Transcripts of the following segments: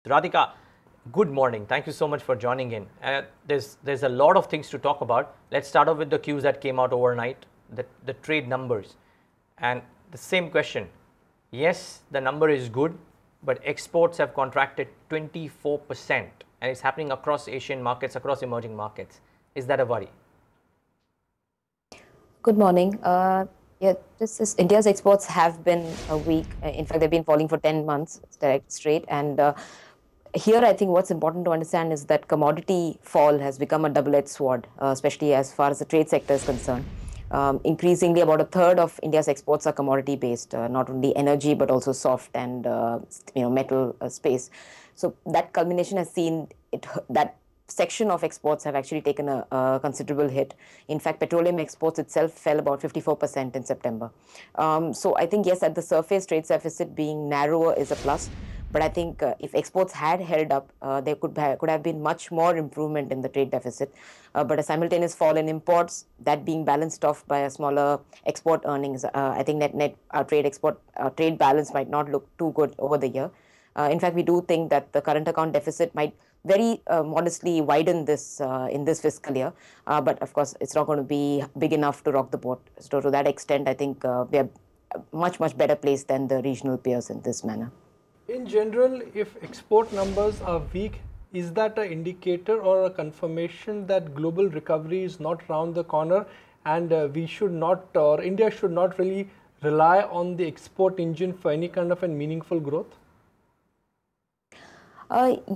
So Radhika, good morning. Thank you so much for joining in. There's a lot of things to talk about. Let's start off with the cues that came out overnight, the trade numbers. And the same question. Yes, the number is good, but exports have contracted 24%, and it's happening across Asian markets, across emerging markets. Is that a worry? Good morning. Yeah, India's exports have been weak. In fact, they've been falling for 10 months straight. And here, I think what's important to understand is that commodity fall has become a double-edged sword, especially as far as the trade sector is concerned. Increasingly, about a third of India's exports are commodity-based, not only energy but also soft and metal space. So that culmination has seen that section of exports have actually taken a considerable hit. In fact, petroleum exports itself fell about 54% in September. So I think, yes, at the surface, trade deficit being narrower is a plus. But I think if exports had held up, there could have been much more improvement in the trade deficit. But a simultaneous fall in imports, that being balanced off by a smaller export earnings, I think net trade balance might not look too good over the year. In fact, we do think that the current account deficit might very modestly widen this in this fiscal year. But of course, it's not going to be big enough to rock the boat. So to that extent, I think we are much better placed than the regional peers in this manner. In general, if export numbers are weak, is that an indicator or a confirmation that global recovery is not around the corner, and we should not, or India should not really rely on the export engine for any kind of a meaningful growth?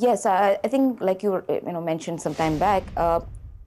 Yes, I think like you mentioned some time back,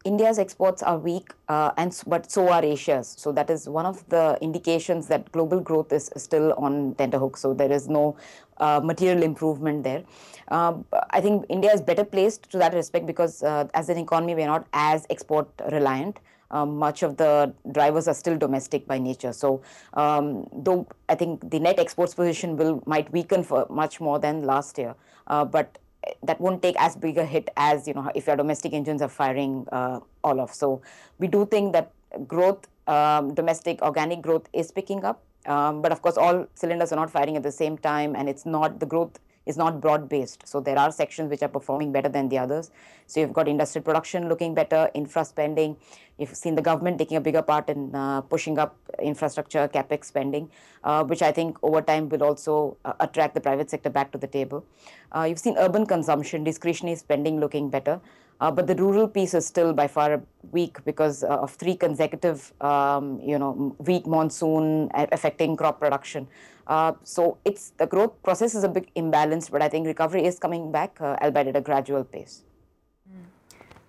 India's exports are weak, but so are Asia's. So that is one of the indications that global growth is still on tenterhooks. So there is no material improvement there. I think India is better placed to that respect because as an economy, we are not as export reliant. Much of the drivers are still domestic by nature. So though I think the net exports position might weaken for much more than last year, but that won't take as big a hit as if your domestic engines are firing all off. So we do think that growth, domestic organic growth is picking up, but of course all cylinders are not firing at the same time, and the growth is not broad-based. So there are sections which are performing better than the others. So you've got industrial production looking better, infra spending. You've seen the government taking a bigger part in pushing up infrastructure, capex spending, which I think over time will also attract the private sector back to the table. You've seen urban consumption, discretionary spending looking better. But the rural piece is still by far weak because of 3 consecutive, weak monsoon affecting crop production. So the growth process is a bit imbalanced, but I think recovery is coming back, albeit at a gradual pace.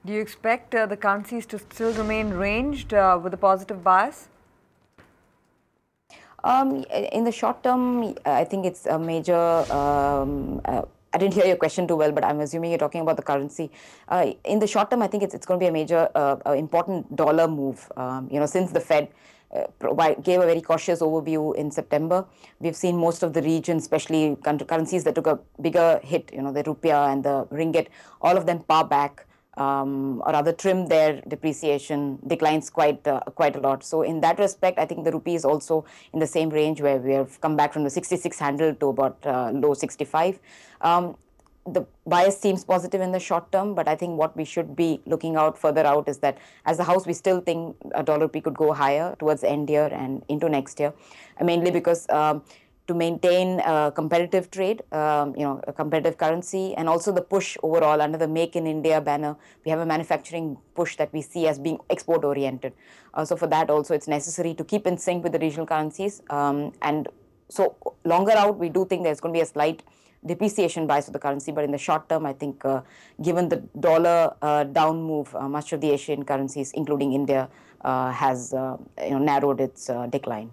Do you expect the currencies to still remain ranged with a positive bias? In the short term, I think it's a major. I didn't hear your question too well, but I'm assuming you're talking about the currency. In the short term, I think it's going to be a major, important dollar move. Since the Fed gave a very cautious overview in September, we've seen most of the region, especially currencies that took a bigger hit, the rupiah and the ringgit, all of them par back. Or rather trim their depreciation declines quite a lot. So in that respect, I think the rupee is also in the same range where we have come back from the 66 handle to about low 65. The bias seems positive in the short term, but I think what we should be looking out further out is that as the house, we still think a dollar rupee could go higher towards the end year and into next year, mainly because to maintain competitive trade, a competitive currency, and also the push overall under the Make in India banner. We have a manufacturing push that we see as being export-oriented. So for that also, it's necessary to keep in sync with the regional currencies. And so longer out, we do think there's going to be a slight depreciation bias of the currency. But in the short term, I think given the dollar down move, much of the Asian currencies, including India, has narrowed its decline.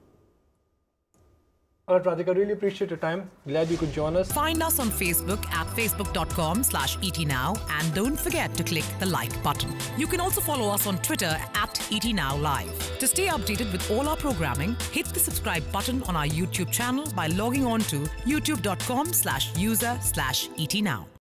All right, Radhika, really appreciate your time. Glad you could join us. Find us on Facebook at facebook.com/ETNow and don't forget to click the like button. You can also follow us on Twitter at ETNowLive. To stay updated with all our programming, hit the subscribe button on our YouTube channel by logging on to youtube.com/user/ETNow.